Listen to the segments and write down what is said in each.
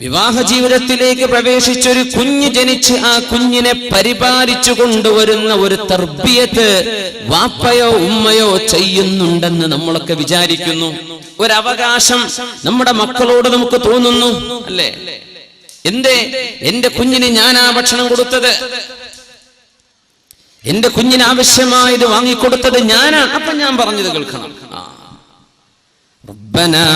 വിവാഹ ജീവിതത്തിലേക്ക് പ്രവേശിച്ചൊരു കുഞ്ഞ് ജനിച്ച് ആ കുഞ്ഞിനെ പരിപാലിച്ചു കൊണ്ടുവരുന്ന ഒരു തർബിയത്ത് വാപ്പയോ ഉമ്മയോ ചെയ്യുന്നുണ്ടെന്ന് നമ്മളൊക്കെ വിചാരിക്കുന്നു. ഒരവകാശം നമ്മുടെ മക്കളോട് നമുക്ക് തോന്നുന്നു, അല്ലേ? എന്റെ കുഞ്ഞിന് ഞാനാ ഭക്ഷണം കൊടുത്തത്, എന്റെ കുഞ്ഞിന് ആവശ്യമായത് വാങ്ങിക്കൊടുത്തത് ഞാനാണ്, അപ്പൊ ഞാൻ പറഞ്ഞത് കേൾക്കണം. റബ്ബനാ,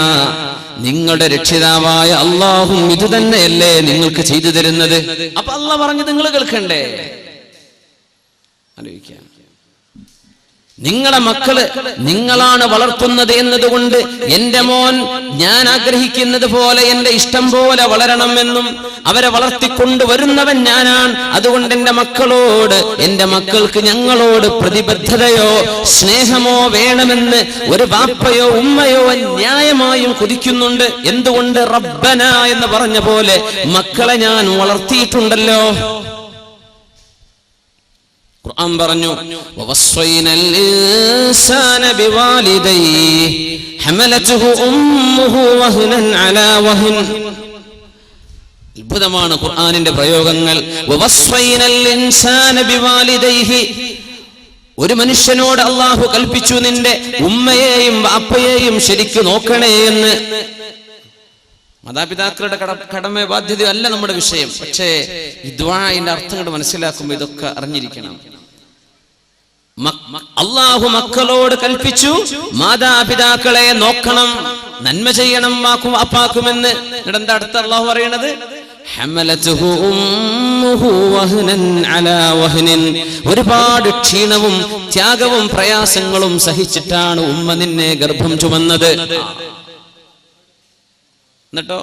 നിങ്ങളുടെ രക്ഷിതാവായ അല്ലാഹു ഇത് തന്നെയല്ലേ നിങ്ങൾക്ക് ചെയ്തു തരുന്നത്? അപ്പൊ അല്ലാഹ് പറഞ്ഞത് നിങ്ങൾ കേൾക്കണ്ടേ? ആലോചിക്കാം. നിങ്ങളെ മക്കള് നിങ്ങളാണ് വളർത്തുന്നത് എന്നതുകൊണ്ട് എന്റെ മോൻ ഞാൻ ആഗ്രഹിക്കുന്നത് പോലെ എന്റെ ഇഷ്ടം പോലെ വളരണമെന്നും അവരെ വളർത്തിക്കൊണ്ടുവരുന്നവൻ ഞാനാണ്. അതുകൊണ്ട് എന്റെ മക്കളോട്, എന്റെ മക്കൾക്ക് ഞങ്ങളോട് പ്രതിബദ്ധതയോ സ്നേഹമോ വേണമെന്ന് ഒരു ബാപ്പയോ ഉമ്മയോ ന്യായമായും കൊതിക്കുന്നുണ്ട്. എന്തുകൊണ്ട്? റബ്ബന എന്ന് പറഞ്ഞ പോലെ മക്കളെ ഞാൻ വളർത്തിയിട്ടുണ്ടല്ലോ. ഖുർആൻ പറഞ്ഞു, വവസ്വൈനൽ ഇൻസാന ബിവാലിദൈഹി ഹമലതുഹു ഉമ്മുഹു വഹ്നൻ അലാ വഹ്ൻ. അത്ഭുതമാണ് ഖുർആനിന്റെ പ്രയോഗങ്ങൾ. വവസ്വൈനൽ ഇൻസാന ബിവാലിദൈഹി, ഒരു മനുഷ്യനോട് അല്ലാഹു കൽപ്പിച്ചു, നിന്റെ ഉമ്മയെയും ബാപ്പയെയും ശരിക്ക് നോക്കണേ എന്ന്. മാതാപിതാക്കളുടെ കടമ ബാധ്യത അല്ല നമ്മുടെ വിഷയം. പക്ഷേ ഈ ദുആഇന്റെ അർത്ഥം കൊണ്ട് മനസ്സിലാക്കുമ്പോൾ ഇതൊക്കെ അറിഞ്ഞിരിക്കണം. അല്ലാഹു മക്കളോട് കൽപ്പിച്ചു, മാതാപിതാക്കളെ നോക്കണം, നന്മ ചെയ്യണം വാപ്പാക്കുമെന്ന്. എന്താ അടുത്ത അല്ലാഹു പറയണത്? ഹമലതുഹു ഉമ്മുഹു വഹ്നൻ അലാ വഹ്നിൻ. ഒരുപാട് ക്ഷീണവും ത്യാഗവും പ്രയാസങ്ങളും സഹിച്ചിട്ടാണ് ഉമ്മ നിന്നെ ഗർഭം ചുമന്നത്. എന്നിട്ടോ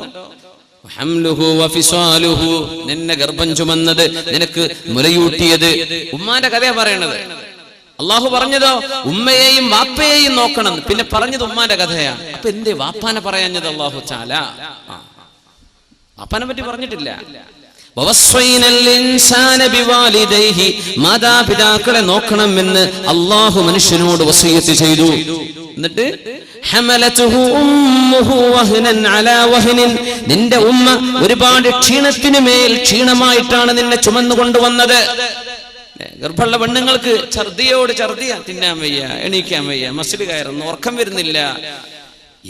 ഹംലുഹു വഫിസാലുഹു, നിന്നെ ഗർഭം ചുമന്നത്, നിനക്ക് മുലയൂട്ടിയത്. ഉമ്മാന്റെ കഥയാ പറയണത്. അള്ളാഹു പറഞ്ഞതോ ഉമ്മയെയും വാപ്പയെയും നോക്കണം, പിന്നെ പറഞ്ഞത് ഉമ്മാന്റെ കഥയാണ്. അപ്പൊ എന്തേ വാപ്പാനെ പറയാഞ്ഞത്? അള്ളാഹു തആല വാപ്പാനെ പറ്റി പറഞ്ഞിട്ടില്ല. വവസ്വൈനൽ ഇൻസാന ബിവാലിദൈഹി, മാതാപിതാക്കളെ നോക്കണമെന്ന് അള്ളാഹു മനുഷ്യനോട് വസിയ്യത്ത് ചെയ്തു. എന്നിട്ട് ഹമലതുഹു ഉമ്മുഹു വഹ്നൻ അലാ വഹ്നിൻ, നിന്റെ ഉമ്മ ഒരുപാട് ക്ഷീണത്തിനു മേൽ ക്ഷീണമായിട്ടാണ് നിന്നെ ചുമന്നു കൊണ്ടുവന്നത്. ഗർഭമുള്ള പെണ്ണുങ്ങൾക്ക് ഛർദിയോട് ഛർദിയാ, തിന്നാൻ വയ്യ, എണീക്കാൻ വയ്യ, മസിൽ കയറുന്നു, ഉറക്കം വരുന്നില്ല,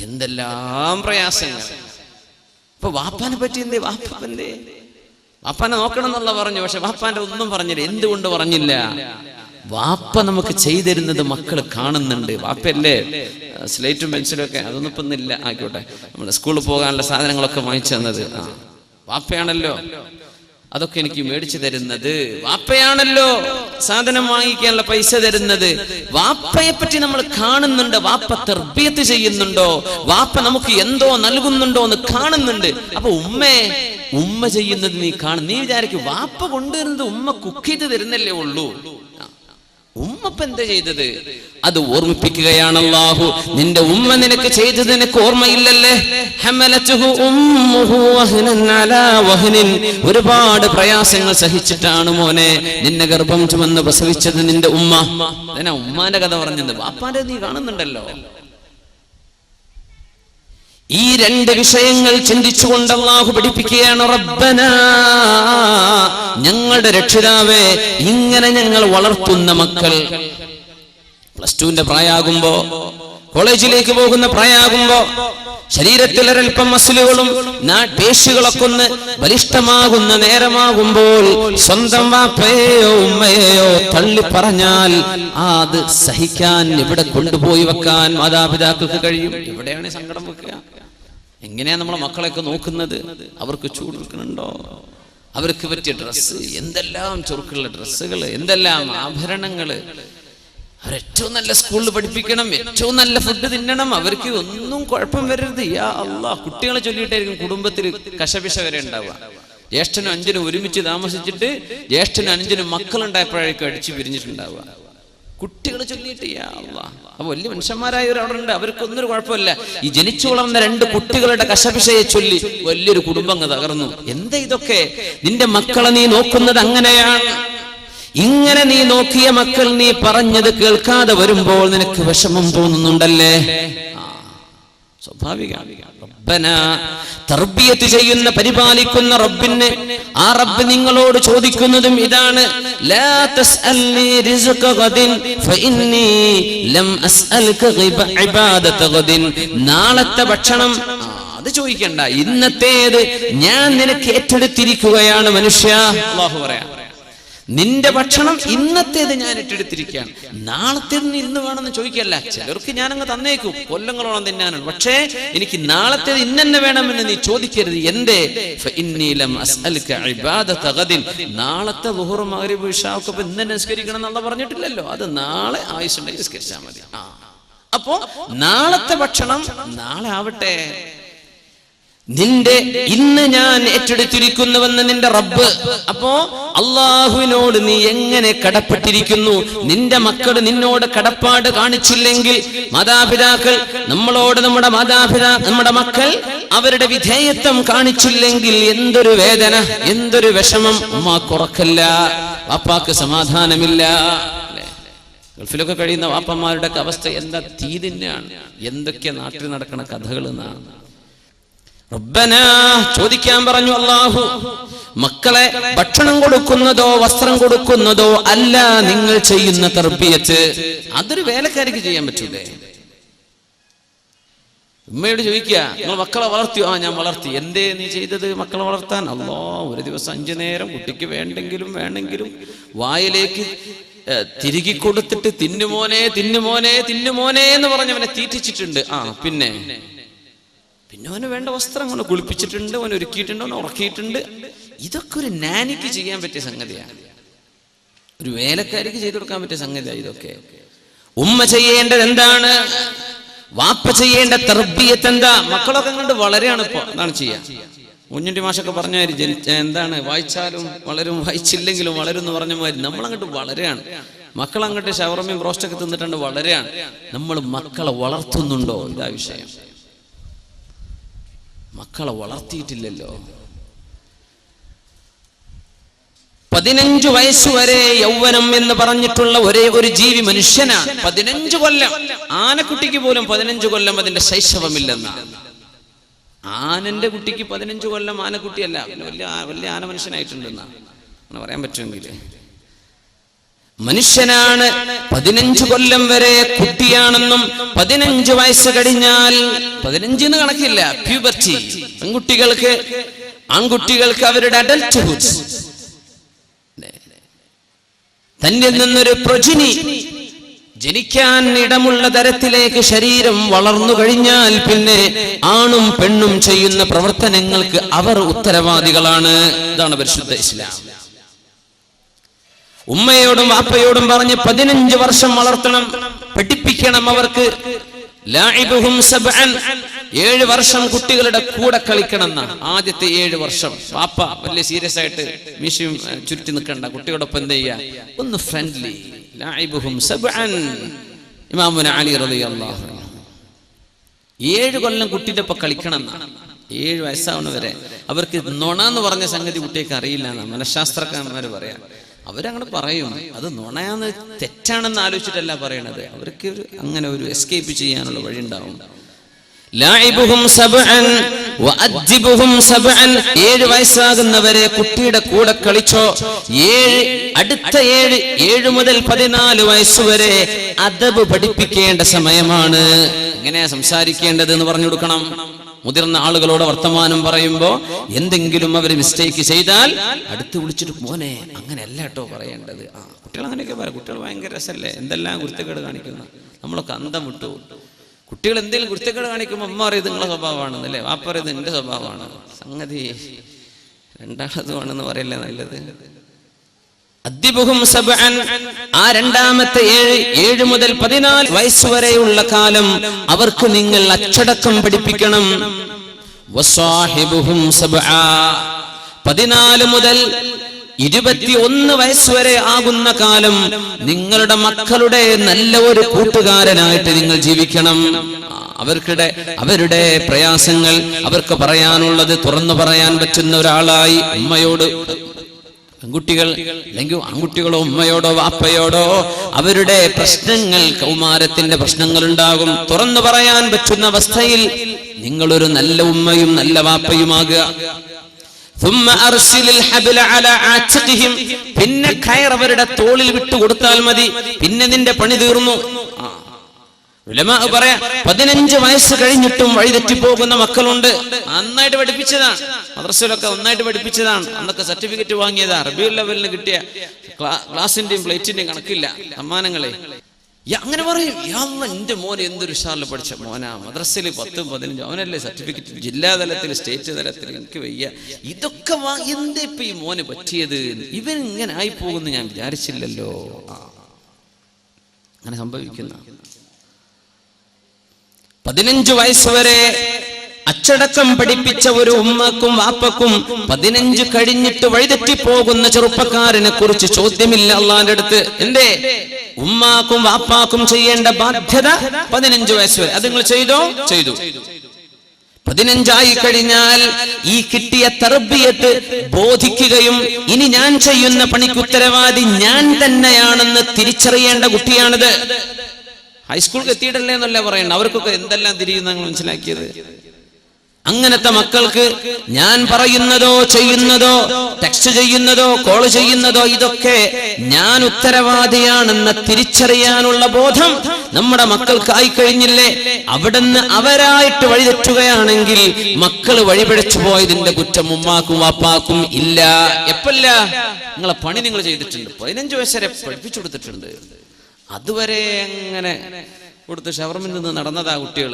എന്തെല്ലാം പ്രയാസങ്ങൾ. ഇപ്പൊ വാപ്പാനെ പറ്റി എന്തേ? വാപ്പാനെ നോക്കണം എന്നുള്ള പറഞ്ഞു, പക്ഷെ വാപ്പാന്റെ ഒന്നും പറഞ്ഞില്ല. എന്തുകൊണ്ട് പറഞ്ഞില്ല? വാപ്പ നമുക്ക് ചെയ്തിരുന്നത് മക്കൾ കാണുന്നുണ്ട്. വാപ്പയല്ലേ സ്ലേറ്റും പെൻസിലും ഒക്കെ, അതൊന്നും ഇപ്പൊ ഇല്ല, ആയിക്കോട്ടെ, നമ്മുടെ സ്കൂളിൽ പോകാനുള്ള സാധനങ്ങളൊക്കെ വാങ്ങിച്ചു തന്നത് വാപ്പയാണല്ലോ. അതൊക്കെ എനിക്ക് മേടിച്ചു തരുന്നത് വാപ്പയാണല്ലോ. സാധനം വാങ്ങിക്കാനുള്ള പൈസ തരുന്നത് വാപ്പയെ പറ്റി നമ്മൾ കാണുന്നുണ്ട്. വാപ്പ തർബിയത്ത് ചെയ്യുന്നുണ്ടോ, വാപ്പ നമുക്ക് എന്തോ നൽകുന്നുണ്ടോ എന്ന് കാണുന്നുണ്ട്. അപ്പൊ ഉമ്മ ചെയ്യുന്നത് നീ കാണും. നീ വിചാരിക്കും വാപ്പ കൊണ്ടുവരുന്നത് ഉമ്മ കുക്ക് ചെയ്ത് തരുന്നല്ലേ ഉള്ളൂ. ഉമ്മ എന്താ ചെയ്തത്? അത് ഓർമ്മിപ്പിക്കുകയാണ് അല്ലാഹു. നിന്റെ ഉമ്മ നിനക്ക് ചെയ്തത് നിനക്ക് ഓർമ്മയില്ലല്ലേ? ഹമലതുഹു ഉമ്മുഹു വഹ്നൻ അലാ വഹ്നിൻ, ഒരുപാട് പ്രയാസങ്ങൾ സഹിച്ചിട്ടാണ് മോനെ നിന്നെ ഗർഭം ചുമന്ന് പ്രസവിച്ചത് നിന്റെ ഉമ്മ. അതിനാ ഉമ്മാന്റെ കഥ പറഞ്ഞത്. വാപ്പാന്റെ നീ കാണുന്നുണ്ടല്ലോ. ഈ രണ്ട് വിഷയങ്ങൾ ചിന്തിച്ചുകൊണ്ട് അല്ലാഹു പഠിപ്പിക്കുകയാണ്, റബ്ബനാ, ഞങ്ങളുടെ രക്ഷിതാവേ, ഇങ്ങനെ ഞങ്ങൾ വളർത്തുന്ന മക്കൾ +2ന്റെ പ്രായമാകുമ്പോ, കോളേജിലേക്ക് പോകുന്ന പ്രായമാകുമ്പോ, ശരീരത്തിൽ ഒരൽപ്പം മസിലുകളും പേശികളൊക്കെ ഒന്ന് ബലിഷ്ഠമാകുന്ന നേരമാകുമ്പോൾ സ്വന്തം വാപ്പയെയോ ഉമ്മയെയോ തള്ളി പറഞ്ഞാൽ അത് സഹിക്കാൻ, ഇവിടെ കൊണ്ടുപോയി വെക്കാൻ മാതാപിതാക്കൾക്ക് കഴിയും. എവിടെയാണ് സങ്കടം വെക്കുക? എങ്ങനെയാ നമ്മളെ മക്കളെയൊക്കെ നോക്കുന്നത്? അവർക്ക് ചൂട് വെക്കുന്നുണ്ടോ? അവർക്ക് പറ്റിയ ഡ്രസ്സ്, എന്തെല്ലാം ചുരുക്കുള്ള ഡ്രസ്സുകൾ, എന്തെല്ലാം ആഭരണങ്ങള്. അവരേറ്റവും നല്ല സ്കൂളിൽ പഠിപ്പിക്കണം, ഏറ്റവും നല്ല ഫുഡ് തിന്നണം, അവർക്ക് ഒന്നും കുഴപ്പം വരരുത്. യാ അല്ലാഹ്, കുട്ടികളെ ചൊല്ലിയിട്ടായിരിക്കും കുടുംബത്തിൽ കശപിശ വരെ ഉണ്ടാവുക. ജ്യേഷ്ഠനും അഞ്ചനും ഒരുമിച്ച് താമസിച്ചിട്ട് ജ്യേഷ്ഠനും അഞ്ചനും മക്കളുണ്ടായപ്പോഴേക്കും അടിച്ചു പിരിഞ്ഞിട്ടുണ്ടാവുക. കുട്ടികൾ ചൊല്ലിയിട്ട് യാ അല്ലാഹ്. അപ്പൊ വലിയ മനുഷ്യന്മാരായവരവിടെ, അവർക്കൊന്നൊരു കുഴപ്പമില്ല. ഈ ജനിച്ചു വളർന്ന 2 കുട്ടികളുടെ കശപിശയെ ചൊല്ലി വലിയൊരു കുടുംബം തകർന്നു. എന്താ ഇതൊക്കെ? നിന്റെ മക്കളെ നീ നോക്കുന്നത് അങ്ങനെയാണ്. ഇങ്ങനെ നീ നോക്കിയ മക്കൾ നീ പറഞ്ഞത് കേൾക്കാതെ വരുമ്പോൾ നിനക്ക് വിഷമം തോന്നുന്നുണ്ടല്ലേ? സ്വാഭാവിക. റബ്ബനാ, തർബിയത്ത് ചെയ്യുന്ന പരിപാലിക്കുന്ന റബ്ബിനെ, ആ റബ്ബ് നിങ്ങളോട് ചോദിക്കുന്നതും ഇതാണ്, ലാ തസ്അൽനി റിസ്ഖ ഗദിൻ ഫഇന്നി ലം അസ്അൽക ഇബാദത ഗദിൻ. നാളത്തെ ഭക്ഷണം അത് ചോദിക്കണ്ട, ഇന്നത്തേത് ഞാൻ നിനക്ക് ഏറ്റെടുത്തിരിക്കുകയാണ് മനുഷ്യ. അല്ലാഹു പറയാ, നിന്റെ ഭക്ഷണം ഇന്നത്തേത് ഞാൻ ഏറ്റെടുത്തിരിക്കുകയാണ്, നാളത്തേത് ഇന്ന് വേണമെന്ന് ചോദിക്കല്ല. ചിലർക്ക് ഞാനങ്ങ് തന്നേക്കും, കൊല്ലങ്ങളോളം തിന്നാനാണ്, പക്ഷേ എനിക്ക് നാളത്തേത് ഇന്നെ വേണമെന്ന് നീ ചോദിക്കരുത്. എന്തേ? നാളത്തെ ളുഹ്ർ മഗ്രിബ് ഇശാ ഒക്കെ ഇന്ന് നിസ്കരിക്കണം എന്നുള്ള പറഞ്ഞിട്ടില്ലല്ലോ, അത് നാളെ ആയുസ്സുണ്ടെങ്കിൽ നിസ്കരിച്ചാൽ മതി. അപ്പോ നാളത്തെ ഭക്ഷണം നാളെ ആവട്ടെ, നിന്റെ ഇന്ന് ഞാൻ ഏറ്റെടുത്തിരിക്കുന്നുവെന്ന് നിന്റെ റബ്ബ്. അപ്പോ അള്ളാഹുവിനോട് നീ എങ്ങനെ കടപ്പെട്ടിരിക്കുന്നു? നിന്റെ മക്കൾ നിന്നോട് കടപ്പാട് കാണിച്ചില്ലെങ്കിൽ, മാതാപിതാക്കൾ നമ്മളോട്, നമ്മുടെ മക്കൾ അവരുടെ വിധേയത്വം കാണിച്ചില്ലെങ്കിൽ എന്തൊരു വേദന, എന്തൊരു വിഷമം. ഉമ്മാക്ക് ഉറക്കല്ല, വാപ്പാക്ക് സമാധാനമില്ല. ഗൾഫിലൊക്കെ കഴിയുന്ന വാപ്പന്മാരുടെ അവസ്ഥ എന്താ? തീ തന്നെയാണ്. എന്തൊക്കെ നാട്ടിൽ നടക്കുന്ന കഥകൾ എന്നാണ്. റബ്ബനാ, ചോദിക്കാൻ പറഞ്ഞു അല്ലാഹു, മക്കളെ ഭക്ഷണം കൊടുക്കുന്നതോ വസ്ത്രം കൊടുക്കുന്നതോ അല്ല നിങ്ങൾ ചെയ്യുന്ന തർബിയത്ത്. അതൊരു വേലക്കാരിക്ക് ചെയ്യാൻ പറ്റൂലേ? ഉമ്മയോട് ചോദിക്കുക, നിങ്ങൾ മക്കളെ വളർത്തിയോ? ആ, ഞാൻ വളർത്തി. എന്തേ നീ ചെയ്തത് മക്കളെ വളർത്താൻ? അല്ലോ, ഒരു ദിവസം 5 നേരം കുട്ടിക്ക് വേണ്ടെങ്കിലും വായിലേക്ക് തിരികെ കൊടുത്തിട്ട് തിന്നുമോനെ തിന്നുമോനെ തിന്നുമോനെ എന്ന് പറഞ്ഞവനെ തീറ്റിച്ചിട്ടുണ്ട്. ആ, പിന്നെ അവന് വേണ്ട വസ്ത്രം കൊണ്ട് കുളിപ്പിച്ചിട്ടുണ്ട്, അവൻ ഒരുക്കിയിട്ടുണ്ട്, അവൻ ഉറക്കിയിട്ടുണ്ട്. ഇതൊക്കെ ഒരു നാനിക്ക് ചെയ്യാൻ പറ്റിയ സംഗതിയാണ്, ഒരു വേലക്കാരിക്ക് ചെയ്തു കൊടുക്കാൻ പറ്റിയ സംഗതിയാണ് ഇതൊക്കെ. ഉമ്മ ചെയ്യേണ്ടത് എന്താണ്? വാപ്പ ചെയ്യേണ്ട തർബിയത്ത് എന്താ? മക്കളൊക്കെ അങ്ങോട്ട് വളരെയാണ് ഇപ്പൊ. അതാണ് ചെയ്യാ. കുഞ്ഞുണ്ടി മാഷൊക്കെ പറഞ്ഞ മാതിരി എന്താണ്, വായിച്ചാലും വളരും, വായിച്ചില്ലെങ്കിലും വളരും എന്ന് പറഞ്ഞ മാതിരി നമ്മളങ്ങോട്ട് വളരെയാണ്. മക്കളങ്ങോട്ട് ഷവർമയും ബ്രോസ്റ്റൊക്കെ തിന്നിട്ടുണ്ട്, വളരെയാണ്. നമ്മൾ മക്കളെ വളർത്തുന്നുണ്ടോ? ഇതാ വിഷയം. മക്കളെ വളർത്തിയിട്ടില്ലല്ലോ. 15 വയസ്സുവരെ യൗവനം എന്ന് പറഞ്ഞിട്ടുള്ള ഒരേ ഒരു ജീവി മനുഷ്യനാണ്. 15 കൊല്ലം. ആനക്കുട്ടിക്ക് പോലും 15 കൊല്ലം അതിന്റെ ശൈശവമില്ലെന്നാണ്. ആനന്റെ കുട്ടിക്ക് 15 കൊല്ലം ആനക്കുട്ടിയല്ല, വലിയ ആന മനുഷ്യനായിട്ടുണ്ടെന്നാണ് അങ്ങനെ പറയാൻ പറ്റുമെങ്കിൽ. മനുഷ്യനാണ് 15 കൊല്ലം വരെ കുട്ടിയാണെന്നും 15 വയസ്സ് കഴിഞ്ഞാൽ 15 കണക്കില്ല, പ്യൂബർട്ടി. പെൺകുട്ടികൾക്ക്, ആൺകുട്ടികൾക്ക് അവരുടെ അഡൽട്ട്ഹുഡ്, തന്നിൽ നിന്നൊരു പ്രൊജിനി ജനിക്കാൻ ഇടമുള്ള തരത്തിലേക്ക് ശരീരം വളർന്നു കഴിഞ്ഞാൽ പിന്നെ ആണും പെണ്ണും ചെയ്യുന്ന പ്രവർത്തനങ്ങൾക്ക് അവർ ഉത്തരവാദികളാണ്. ഇതാണ് പരിശുദ്ധ ഇസ്ലാം. ഉമ്മയോടും വാപ്പയോടും പറഞ്ഞ് 15 വർഷം വളർത്തണം, പഠിപ്പിക്കണം അവർക്ക്. ലാഇബുഹും സബ്അൻ, 7 വർഷം കുട്ടികളുടെ കൂടെ കളിക്കണം എന്നാണ്. ആദ്യത്തെ 7 വർഷം വാപ്പ വലിയ സീരിയസ് ആയിട്ട് മീശയും ചുരുട്ടി നിൽക്കണ്ട, കുട്ടിയോടൊപ്പം എന്ത് ചെയ്യുക, ഒന്ന് ഫ്രണ്ട്ലി. ലാഇബുഹും സബ്അൻ, ഇമാമുന അലി റളിയല്ലാഹു അൻഹു 7 കൊല്ലം കുട്ടിയുടെ ഒപ്പം കളിക്കണം എന്നാണ്. 7 വയസ്സാവുന്നവരെ അവർക്ക് നുണ എന്ന് പറഞ്ഞ സംഗതി കുട്ടിയൊക്കെ അറിയില്ല എന്നാണ് മനഃശാസ്ത്രജ്ഞന്മാർ പറയാം. അവരങ്ങനെ പറയും, അത് നുണയാന്ന് തെറ്റാണെന്ന് ആലോചിച്ചിട്ടല്ല പറയണത്. അവർക്ക് അങ്ങനെ ഒരു എസ്കേപ്പ് ചെയ്യാനുള്ള വഴി ഉണ്ടാവും. ലാഇബുഹും സബ്അൻ വഅദ്ദിബുഹും സബ്അൻ, 7 വയസ്സാകുന്നവരെ കുട്ടിയുടെ കൂടെ കളിച്ചോ. അടുത്ത 7 മുതൽ 14 വയസ്സുവരെ അദബ് പഠിപ്പിക്കേണ്ട സമയമാണ്. എങ്ങനെയാ സംസാരിക്കേണ്ടത് എന്ന് പറഞ്ഞു കൊടുക്കണം. മുതിർന്ന ആളുകളോട് വർത്തമാനം പറയുമ്പോ എന്തെങ്കിലും അവർ മിസ്റ്റേക്ക് ചെയ്താൽ അടുത്ത് വിളിച്ചിട്ട് മോനെ അങ്ങനെയല്ല കേട്ടോ പറയേണ്ടത്. കുട്ടികൾ അങ്ങനെയൊക്കെ പറയാം. കുട്ടികൾ ഭയങ്കര രസമല്ലേ, എന്തെല്ലാം കുരുത്തക്കേട് കാണിക്കുന്നു. നമ്മളൊക്കെ അന്തം വിട്ടു. കുട്ടികൾ എന്തെങ്കിലും കുരുത്തക്കേട് കാണിക്കുമ്പോൾ അമ്മ പറയും നിങ്ങളെ സ്വഭാവമാണെന്നല്ലേ, വാപ്പ പറയുന്നത് എന്റെ സ്വഭാവമാണ്. സംഗതി രണ്ടാമതുമാണെന്ന് പറയല്ലേ നല്ലത്. അദ്ദിബുഹും സബ്അൻ, ആ രണ്ടാമത്തെ 7 മുതൽ 14 വയസ്സുവരെയുള്ള കാലം അവർക്ക് നിങ്ങൾ അച്ചടക്കം പഠിപ്പിക്കണം. വസാഹിബുഹും സബ്ആ, 14 മുതൽ 21 വയസ്സുവരെ ആകുന്ന കാലം നിങ്ങളുടെ മക്കളുടെ നല്ല ഒരു കൂട്ടുകാരനായിട്ട് നിങ്ങൾ ജീവിക്കണം. അവരുടെ പ്രയാസങ്ങൾ അവർക്ക് പറയാനുള്ളത് തുറന്നു പറയാൻ പറ്റുന്ന ഒരാളായി ഉമ്മയോട്, പെൺകുട്ടികൾ അല്ലെങ്കിൽ ആൺകുട്ടികളോ ഉമ്മയോടോ വാപ്പയോടോ അവരുടെ പ്രശ്നങ്ങൾ, കൗമാരത്തിന്റെ പ്രശ്നങ്ങൾ ഉണ്ടാകും, തുറന്നു പറയാൻ പറ്റുന്ന അവസ്ഥയിൽ നിങ്ങളൊരു നല്ല ഉമ്മയും നല്ല വാപ്പയുമാകുക. പിന്നെ കയർ അവരുടെ തോളിൽ വിട്ടുകൊടുത്താൽ മതി, പിന്നെ നിന്റെ പണി തീർന്നു. ഉലമാ പറയാ 15 വയസ്സ് കഴിഞ്ഞിട്ടും വഴിതെറ്റിപ്പോകുന്ന മക്കളുണ്ട്. നന്നായിട്ട് പഠിപ്പിച്ചതാണ്, മദ്രസയിലൊക്കെ നന്നായിട്ട് പഠിപ്പിച്ചതാണ്, അന്നൊക്കെ സർട്ടിഫിക്കറ്റ് വാങ്ങിയതാ, റബീഉൽ ലെവലിന് കിട്ടിയ ക്ലാസിന്റെയും പ്ലേറ്റിന്റെയും കണക്കില്ല സമ്മാനങ്ങളെ. അങ്ങനെ പറയും, എന്റെ മോൻ എന്തൊരു ഉഷാറിൽ പഠിച്ച മോനാ, മദ്രസയിൽ 10, 15 അവനല്ലേ സർട്ടിഫിക്കറ്റ്, ജില്ലാതലത്തിൽ സ്റ്റേറ്റ് തലത്തിൽ, എനിക്ക് വയ്യ. ഇതൊക്കെ എന്താ ഇപ്പൊ ഈ മോന് പറ്റിയത്, ഇവൻ ഇങ്ങനെ ആയി പോകുന്നു ഞാൻ വിചാരിച്ചില്ലല്ലോ. അങ്ങനെ സംഭവിക്കുന്ന 15 വയസ്സ് വരെ അച്ചടക്കം പഠിപ്പിച്ച ഒരു ഉമ്മക്കും വാപ്പക്കും 15 കഴിഞ്ഞിട്ട് വഴിതെറ്റിപ്പോകുന്ന ചെറുപ്പക്കാരനെ കുറിച്ച് ചോദ്യമില്ല അള്ളാന്റെ അടുത്ത്. എന്തേ? ഉമ്മാക്കും വാപ്പാക്കും ചെയ്യേണ്ട ബാധ്യത 15 വയസ്സ് വരെ അത് നിങ്ങൾ ചെയ്തോ? ചെയ്തു. 15 കഴിഞ്ഞാൽ ഈ കിട്ടിയ തർബിയത്ത് ബോധിക്കുകയും ഇനി ഞാൻ ചെയ്യുന്ന പണിക്ക് ഉത്തരവാദി ഞാൻ തന്നെയാണെന്ന് തിരിച്ചറിയേണ്ട കുട്ടിയാണിത്. ഹൈസ്കൂളിൽ എത്തിയിട്ടല്ലേ എന്നല്ല പറയണ്ട, അവർക്കൊക്കെ എന്തെല്ലാം തിരിയുന്ന മനസ്സിലാക്കിയത്. അങ്ങനത്തെ മക്കൾക്ക് ഞാൻ പറയുന്നതോ ചെയ്യുന്നതോ ടെക്സ്റ്റ് ചെയ്യുന്നതോ കോൾ ചെയ്യുന്നതോ ഇതൊക്കെ ഞാൻ ഉത്തരവാദിയാണെന്ന് തിരിച്ചറിയാനുള്ള ബോധം നമ്മുടെ മക്കൾക്കായി കഴിഞ്ഞില്ലേ? അവിടുന്ന് അവരായിട്ട് വഴിതെറ്റുകയാണെങ്കിൽ മക്കൾ വഴിപിഴച്ചു പോയതിന്റെ കുറ്റം ഉമ്മാക്കും വാപ്പാക്കും ഇല്ല. എപ്പല്ല? നിങ്ങളെ പണി നിങ്ങൾ ചെയ്തിട്ടുണ്ട്, 15 വയസ്സ് വരെ പഠിപ്പിച്ചു കൊടുത്തിട്ടുണ്ട്, അതുവരെ അങ്ങനെ കൊടുത്ത് ഷവർമിൽ നിന്ന് നടന്നതാ കുട്ടികൾ.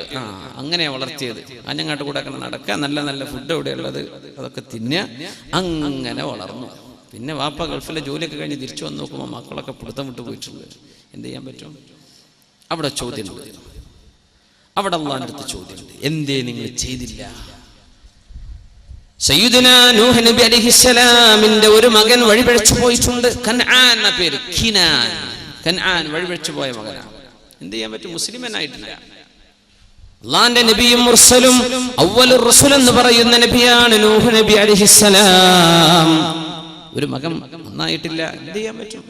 അങ്ങനെയാ വളർത്തിയത്. അഞ്ഞങ്ങാട്ട് കൂടെ ഒക്കെ നടക്കുക, നല്ല നല്ല ഫുഡ് എവിടെയുള്ളത് അതൊക്കെ തിന്നുക, അങ്ങനെ വളർന്നു. പിന്നെ വാപ്പ ഗൾഫിലെ ജോലിയൊക്കെ കഴിഞ്ഞ് തിരിച്ചു വന്ന് നോക്കുമ്പോൾ മക്കളൊക്കെ പിടുത്തം വിട്ടു പോയിട്ടുണ്ട്. എന്ത് ചെയ്യാൻ പറ്റും? അവിടെ ചോദ്യമുണ്ട്, അവിടെ അള്ളാന്റെ അടുത്ത് ചോദ്യമുണ്ട്, എന്തേ നിങ്ങൾ ചെയ്തില്ല? സയ്യിദുനാ നൂഹ് നബി അലൈഹിസ്സലാമിന്റെ ഒരു മകൻ വഴിപിഴച്ചു പോയിട്ടുണ്ട്. കൻആൻ എന്ന പേര്, കൻആൻ വഴിപിഴച്ചു പോയ മകനാണ്. എന്ത് ചെയ്യാൻ പറ്റും? മുസ്ലിമനായിട്ടില്ല. അള്ളാന്റെ നബിയും മുർസലും അവ്വലുർ റസൂൽ എന്ന് പറയുന്ന നബിയാണ് നൂഹ് നബി അലൈഹിസ്സലാം. ഒരു മകൻ നന്നായിട്ടില്ല, എന്ത് ചെയ്യാൻ പറ്റും?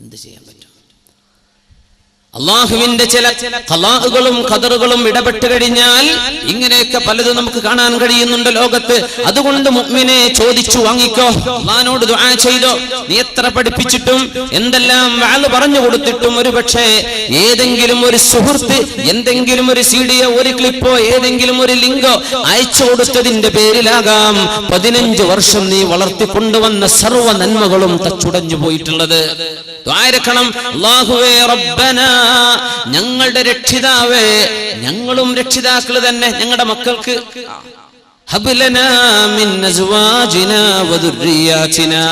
എന്ത് ചെയ്യാൻ പറ്റും? അള്ളാഹുവിന്റെ ചില ഖലാഉകളും ഖദറുകളും ഇടപെട്ട് കഴിഞ്ഞാൽ ഇങ്ങനെയൊക്കെ പലതും നമുക്ക് കാണാൻ കഴിയുന്നുണ്ട് ലോകത്ത്. അതുകൊണ്ട് മുഅ്മിനെ ചോദിച്ചു വാങ്ങിക്കോ, അള്ളാഹിനോട് ദുആ ചെയ്തോ. നീ എത്ര പഠിപ്പിച്ചിട്ടും എന്തെല്ലാം വഅൽ പറഞ്ഞു കൊടുത്തിട്ടും ഒരുപക്ഷേ ഏതെങ്കിലും ഒരു സുഹൃത്ത് എന്തെങ്കിലും ഒരു സീഡിയോ ഒരു ക്ലിപ്പോ ഏതെങ്കിലും ഒരു ലിങ്കോ അയച്ചു കൊടുത്തതിന്റെ പേരിലാകാം 15 വർഷം നീ വളർത്തിക്കൊണ്ടുവന്ന സർവ്വ നന്മകളും തച്ചുടഞ്ഞു പോയിട്ടുള്ളത്. ദ്വാരക്കണം, അല്ലാഹുവേ റബ്ബനാ, ഞങ്ങളുടെ രക്ഷിതാവേ, ഞങ്ങളും രക്ഷിതാക്കൾ തന്നെ ഞങ്ങളുടെ മക്കൾക്ക് ഹബ്ലനാ മിൻ അസ്വാജിനാ വദുർരിയാതിനാ,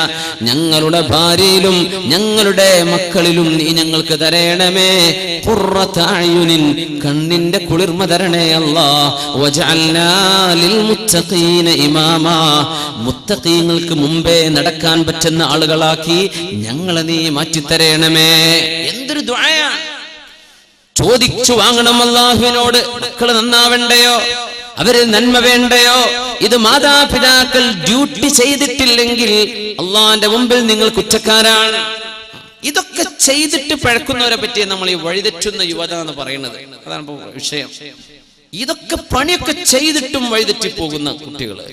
ഞങ്ങളുടെ ഭാര്യയിലും ഞങ്ങളുടെ മക്കളിലും നീ ഞങ്ങൾക്ക് തരണമേ ഖുർറത അയുനിൻ, കണ്ണിന്റെ കുളിർമ തരണേ അല്ലാഹ്. വജഅൽനാ ലിൽ മുത്തഖീന ഇമാമാ, മുത്തഖീങ്ങൾക്ക് മുമ്പേ നടക്കാൻ പറ്റുന്ന ആളുകളാക്കി ഞങ്ങളെ നീ മാറ്റിത്തരണമേ. എന്തൊരു ദുആയാണ്! ചോദിച്ചു വാങ്ങണം അല്ലാഹുവിനോട്. മക്കള് നന്നാവണ്ടയോ, അവര് നന്മ വേണ്ടയോ? ഇത് മാതാപിതാക്കൾ ഡ്യൂട്ടി ചെയ്തിട്ടില്ലെങ്കിൽ അള്ളാന്റെ മുമ്പിൽ നിങ്ങൾ കുറ്റക്കാരാണ്. ഇതൊക്കെ ചെയ്തിട്ട് പഴക്കുന്നവരെ പറ്റി നമ്മൾ ഈ വഴിതെറ്റുന്ന യുവത എന്ന് പറയുന്നത്. അതാണ് വിഷയം. ഇതൊക്കെ പണിയൊക്കെ ചെയ്തിട്ടും വഴിതെറ്റി പോകുന്ന കുട്ടികള്.